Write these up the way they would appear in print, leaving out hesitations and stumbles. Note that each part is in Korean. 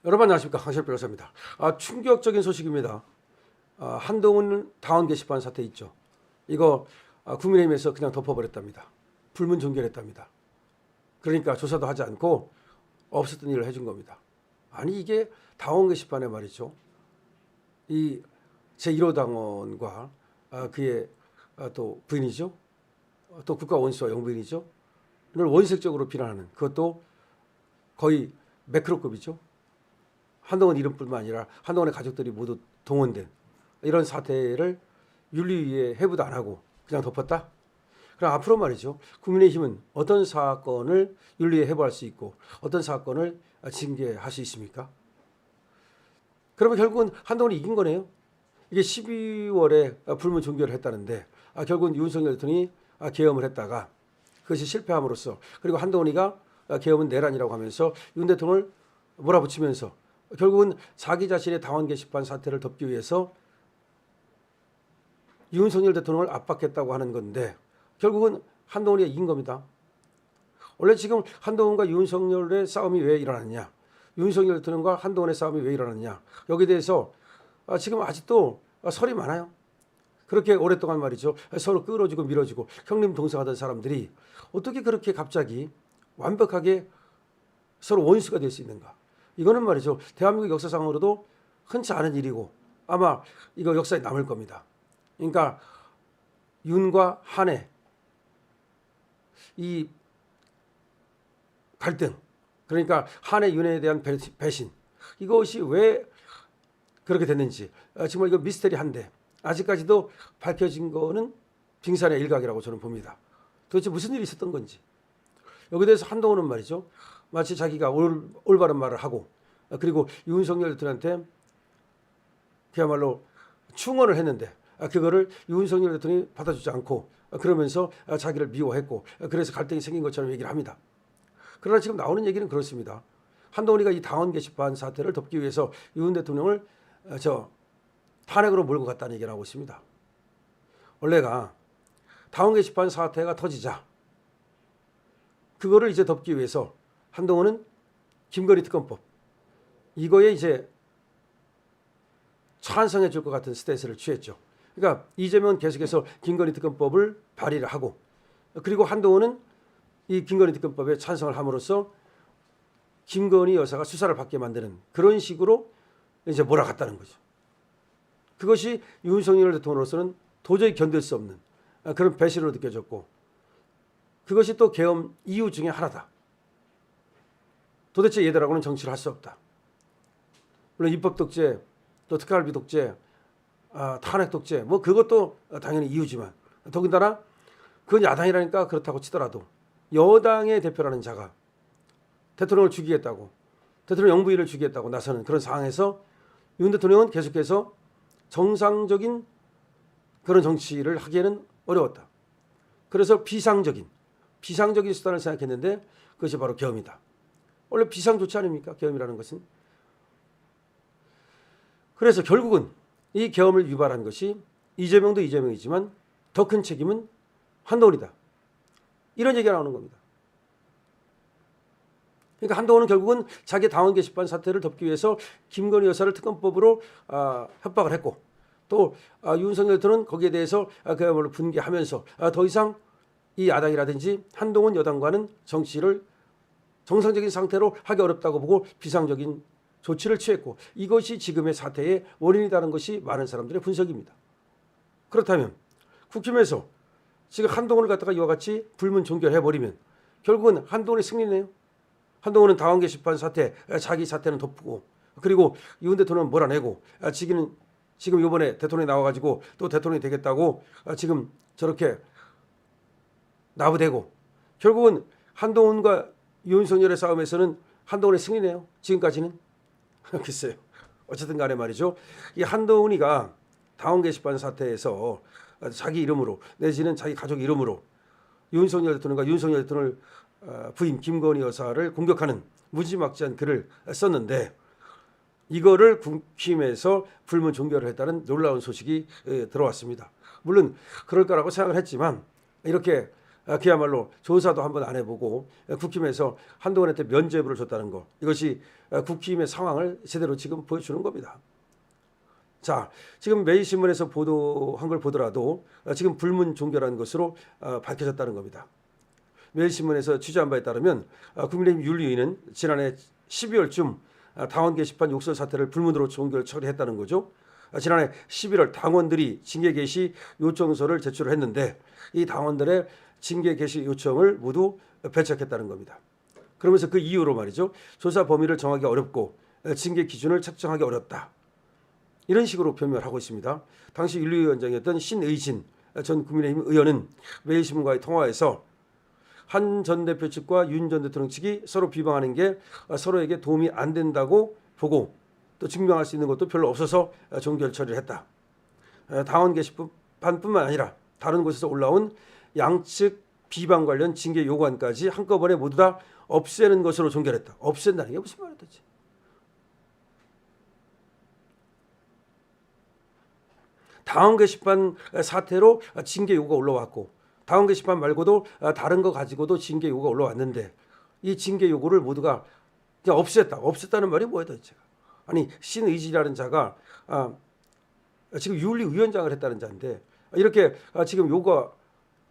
여러분 안녕하십니까, 강철 변호사입니다. 충격적인 소식입니다. 한동훈 당원 게시판 사태 있죠. 이거 국민의힘에서 그냥 덮어버렸답니다. 불문 종결했답니다. 그러니까 조사도 하지 않고 없었던 일을 해준 겁니다. 아니 이게 당원 게시판에 말이죠. 이 제1호 당원과 그의 또 부인이죠. 또 국가원수와 영부인이죠. 를 원색적으로 비난하는, 그것도 거의 매크로급이죠. 한동훈 이름뿐만 아니라 한동훈의 가족들이 모두 동원된 이런 사태를 윤리위에 해부도 안 하고 그냥 덮었다. 그럼 앞으로 말이죠. 국민의힘은 어떤 사건을 윤리위에 해부할 수 있고 어떤 사건을 징계할 수 있습니까? 그러면 결국은 한동훈이 이긴 거네요. 이게 12월에 불문 종결을 했다는데 결국은 윤석열 대통령이 계엄을 했다가 그것이 실패함으로써, 그리고 한동훈이가 계엄은 내란이라고 하면서 윤 대통령을 몰아붙이면서 결국은 자기 자신의 당원 게시판 사태를 덮기 위해서 윤석열 대통령을 압박했다고 하는 건데 결국은 한동훈이 이긴 겁니다. 원래 지금 한동훈과 윤석열의 싸움이 왜 일어났냐, 윤석열 대통령과 한동훈의 싸움이 왜 일어났냐, 여기에 대해서 지금 아직도 설이 많아요. 그렇게 오랫동안 말이죠. 서로 끌어주고 밀어주고 형님 동생하던 사람들이 어떻게 그렇게 갑자기 완벽하게 서로 원수가 될 수 있는가. 이거는 말이죠. 대한민국 역사상으로도 흔치 않은 일이고 아마 이거 역사에 남을 겁니다. 그러니까 윤과 한의 이 갈등, 그러니까 한의 윤에 대한 배신, 이것이 왜 그렇게 됐는지 정말 이거 미스테리한데 아직까지도 밝혀진 거는 빙산의 일각이라고 저는 봅니다. 도대체 무슨 일이 있었던 건지. 여기에 대해서 한동훈은 말이죠. 마치 자기가 올바른 말을 하고 그리고 윤석열 대통령한테 그야말로 충원을 했는데 그거를 윤석열 대통령이 받아주지 않고 그러면서 자기를 미워했고 그래서 갈등이 생긴 것처럼 얘기를 합니다. 그러나 지금 나오는 얘기는 그렇습니다. 한동훈이가 이 당원 게시판 사태를 덮기 위해서 윤 대통령을 탄핵으로 몰고 갔다는 얘기를 하고 있습니다. 원래가 당원 게시판 사태가 터지자 그거를 이제 덮기 위해서 한동훈은 김건희 특검법 이거에 이제 찬성해 줄 것 같은 스탠스를 취했죠. 그러니까 이재명은 계속해서 김건희 특검법을 발의를 하고 그리고 한동훈은 이 김건희 특검법에 찬성을 함으로써 김건희 여사가 수사를 받게 만드는 그런 식으로 이제 몰아갔다는 거죠. 그것이 윤석열 대통령으로서는 도저히 견딜 수 없는 그런 배신으로 느껴졌고 그것이 또 계엄 이유 중에 하나다. 도대체 얘들하고는 정치를 할 수 없다. 물론 입법 독재, 또 특활비 독재, 탄핵 독재, 뭐 그것도 당연히 이유지만 더군다나 그건 야당이라니까 그렇다고 치더라도 여당의 대표라는 자가 대통령을 죽이겠다고, 대통령 영부인을 죽이겠다고 나서는 그런 상황에서 윤 대통령은 계속해서 정상적인 그런 정치를 하기에는 어려웠다. 그래서 비상적인 수단을 생각했는데 그것이 바로 계엄이다. 원래 비상조치 아닙니까? 계엄이라는 것은. 그래서 결국은 이 계엄을 유발한 것이 이재명도 이재명이지만 더 큰 책임은 한동훈이다. 이런 얘기가 나오는 겁니다. 그러니까 한동훈은 결국은 자기 당원 게시판 사태를 덮기 위해서 김건희 여사를 특검법으로 협박을 했고 또 윤석열 대통령은 거기에 대해서 그야말로 분개하면서 더 이상 이 야당이라든지 한동훈 여당과는 정치를 정상적인 상태로 하기 어렵다고 보고 비상적인 조치를 취했고 이것이 지금의 사태의 원인이라는 것이 많은 사람들의 분석입니다. 그렇다면 국힘에서 지금 한동훈을 갖다가 이와 같이 불문 종결해버리면 결국은 한동훈의 승리네요. 한동훈은 당원 게시판 사태, 자기 사태는 덮고 그리고 윤 대통령은 몰아내고 지금 이번에 대통령이 나와가지고 또 대통령이 되겠다고 지금 저렇게 나부대고 결국은 한동훈과 윤석열의 싸움에서는 한동훈의 승리네요. 지금까지는. 글쎄요. 어쨌든 간에 말이죠. 이 한동훈이가 당원 게시판 사태에서 자기 이름으로 내지는 자기 가족 이름으로 윤석열 대통령과 윤석열 대통령을 부인 김건희 여사를 공격하는 무지막지한 글을 썼는데 이거를 국힘에서 불문 종결을 했다는 놀라운 소식이 들어왔습니다. 물론 그럴 거라고 생각을 했지만 이렇게 그야말로 조사도 한번 안 해보고 국힘에서 한동훈한테 면죄부를 줬다는 거, 이것이 국힘의 상황을 제대로 지금 보여주는 겁니다. 자, 지금 매일신문에서 보도한 걸 보더라도 지금 불문 종결한 것으로 밝혀졌다는 겁니다. 매일신문에서 취재한 바에 따르면 국민의힘 윤리위는 지난해 12월쯤 당원 게시판 욕설 사태를 불문으로 종결 처리했다는 거죠. 지난해 11월 당원들이 징계 개시 요청서를 제출했는데 이 당원들의 징계 개시 요청을 모두 배척했다는 겁니다. 그러면서 그 이유로 말이죠. 조사 범위를 정하기 어렵고 징계 기준을 책정하기 어렵다. 이런 식으로 표명을 하고 있습니다. 당시 윤리위원장이었던 신의진 전 국민의힘 의원은 매일신문과의 통화에서 한 전 대표 측과 윤 전 대통령 측이 서로 비방하는 게 서로에게 도움이 안 된다고 보고 또 증명할 수 있는 것도 별로 없어서 종결 처리를 했다. 당원 게시판뿐만 아니라 다른 곳에서 올라온 양측 비방 관련 징계 요구안까지 한꺼번에 모두 다 없애는 것으로 종결했다. 없앤다는 게 무슨 말이야 도대체. 당원 게시판 사태로 징계 요구가 올라왔고 당원 게시판 말고도 다른 거 가지고도 징계 요구가 올라왔는데 이 징계 요구를 모두가 그냥 없앴다. 없앴다는 말이 뭐예요 도대체. 아니 신의지라는 자가 지금 윤리위원장을 했다는 자인데 이렇게 지금 요구가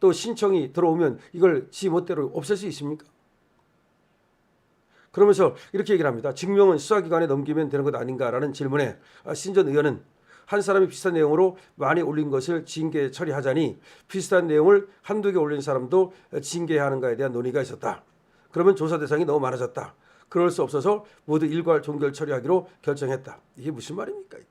또 신청이 들어오면 이걸 지 멋대로 없앨 수 있습니까? 그러면서 이렇게 얘기를 합니다. 증명은 수사기관에 넘기면 되는 것 아닌가라는 질문에 신 전 의원은 한 사람이 비슷한 내용으로 많이 올린 것을 징계 처리하자니 비슷한 내용을 한두 개 올린 사람도 징계해야 하는가에 대한 논의가 있었다. 그러면 조사 대상이 너무 많아졌다. 그럴 수 없어서 모두 일괄 종결 처리하기로 결정했다. 이게 무슨 말입니까? 이게.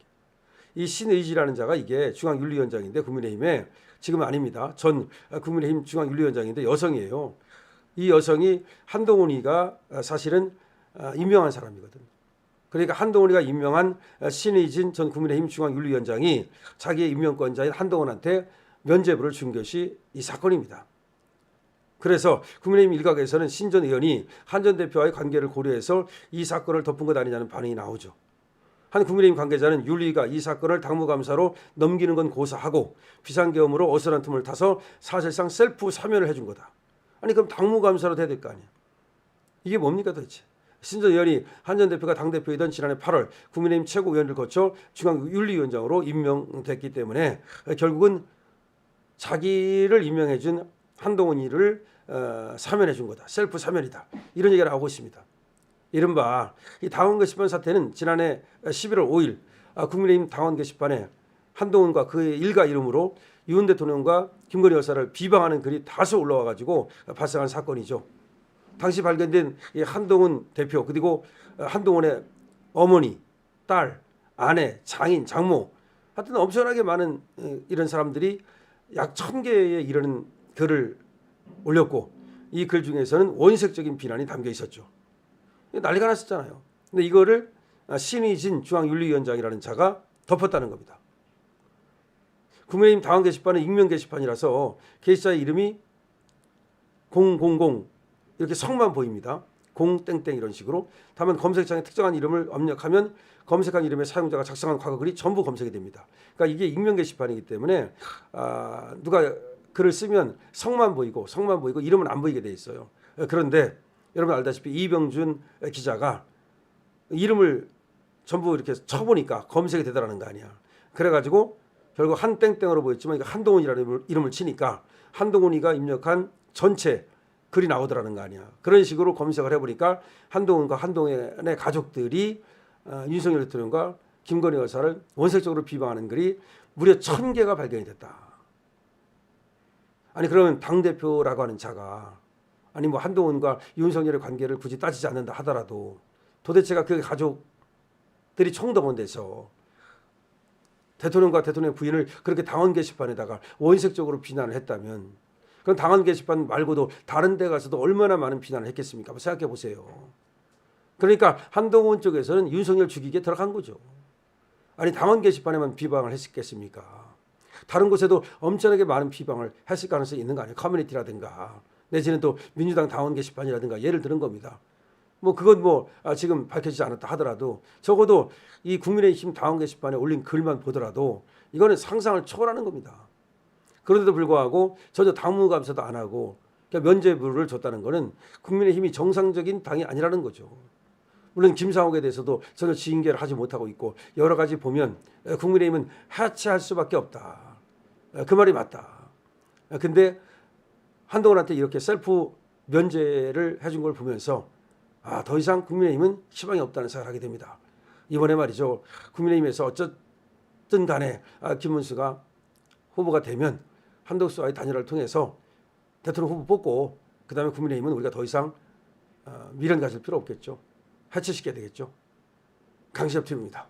이 신의지라는 자가 이게 중앙윤리위원장인데 국민의힘에 지금은 아닙니다. 전 국민의힘 중앙윤리위원장인데 여성이에요. 이 여성이 한동훈이가 사실은 임명한 사람이거든요. 그러니까 한동훈이가 임명한 신의진 전 국민의힘 중앙윤리위원장이 자기의 임명권자인 한동훈한테 면죄부를 준 것이 이 사건입니다. 그래서 국민의힘 일각에서는 신 전 의원이 한 전 대표와의 관계를 고려해서 이 사건을 덮은 것 아니냐는 반응이 나오죠. 한 국민의힘 관계자는 윤리가 이 사건을 당무감사로 넘기는 건 고사하고 비상계엄으로 어슬한 틈을 타서 사실상 셀프 사면을 해준 거다. 아니 그럼 당무감사로 돼야 될 거 아니야. 이게 뭡니까 도대체. 신 전 의원이 한 전 대표가 당대표이던 지난해 8월 국민의힘 최고위원을 거쳐 중앙윤리위원장으로 임명됐기 때문에 결국은 자기를 임명해준 한동훈이를 사면해준 거다. 셀프 사면이다. 이런 얘기가 나오고 있습니다. 이른바 이 당원 게시판 사태는 지난해 11월 5일 국민의힘 당원 게시판에 한동훈과 그의 일가 이름으로 윤 대통령과 김건희 여사를 비방하는 글이 다수 올라와가지고 발생한 사건이죠. 당시 발견된 이 한동훈 대표 그리고 한동훈의 어머니, 딸, 아내, 장인, 장모 하여튼 엄청나게 많은 이런 사람들이 약 1000개에 이르는 글을 올렸고 이 글 중에서는 원색적인 비난이 담겨 있었죠. 난리가 났었잖아요. 근데 이거를 신의진 중앙윤리위원장이라는 자가 덮었다는 겁니다. 국민의힘 당원 게시판은 익명 게시판이라서 게시자의 이름이 000 이렇게 성만 보입니다. 0땡땡 이런 식으로. 다만 검색창에 특정한 이름을 입력하면 검색한 이름의 사용자가 작성한 과거 글이 전부 검색이 됩니다. 그러니까 이게 익명 게시판이기 때문에 누가 글을 쓰면 성만 보이고 이름은 안 보이게 돼 있어요. 그런데 여러분 알다시피 이병준 기자가 이름을 전부 이렇게 쳐보니까 검색이 되더라는 거 아니야. 그래가지고 결국 한 땡땡으로 보였지만 한동훈이라는 이름을 치니까 한동훈이가 입력한 전체 글이 나오더라는 거 아니야. 그런 식으로 검색을 해보니까 한동훈과 한동훈의 가족들이 윤석열 대통령과 김건희 여사를 원색적으로 비방하는 글이 무려 1000개가 발견이 됐다. 아니 그러면 당대표라고 하는 자가 아니 뭐 한동훈과 윤석열의 관계를 굳이 따지지 않는다 하더라도 도대체가 그 가족들이 총동원돼서 대통령과 대통령의 부인을 그렇게 당원 게시판에다가 원색적으로 비난을 했다면 그럼 당원 게시판 말고도 다른 데 가서도 얼마나 많은 비난을 했겠습니까? 한번 생각해 보세요. 그러니까 한동훈 쪽에서는 윤석열 죽이기에 들어간 거죠. 아니 당원 게시판에만 비방을 했겠습니까? 다른 곳에도 엄청나게 많은 비방을 했을 가능성이 있는 거 아니에요. 커뮤니티라든가 내지는 또 민주당 당원 게시판이라든가 예를 드는 겁니다. 뭐 그건 뭐 지금 밝혀지지 않았다 하더라도 적어도 이 국민의힘 당원 게시판에 올린 글만 보더라도 이거는 상상을 초월하는 겁니다. 그런데도 불구하고 전혀 당무감사도 안 하고 그러니까 면죄부를 줬다는 것은 국민의힘이 정상적인 당이 아니라는 거죠. 물론 김상욱에 대해서도 전혀 징계를 하지 못하고 있고 여러 가지 보면 국민의힘은 해체할 수밖에 없다. 그 말이 맞다. 근데 한동훈한테 이렇게 셀프 면제를 해준 걸 보면서 더 이상 국민의힘은 희망이 없다는 생각을 하게 됩니다. 이번에 말이죠. 국민의힘에서 어쨌든 간에 김문수가 후보가 되면 한덕수와의 단일화를 통해서 대통령 후보 뽑고 그다음에 국민의힘은 우리가 더 이상 미련 가질 필요 없겠죠. 해체시켜야 되겠죠. 강시엽 TV입니다.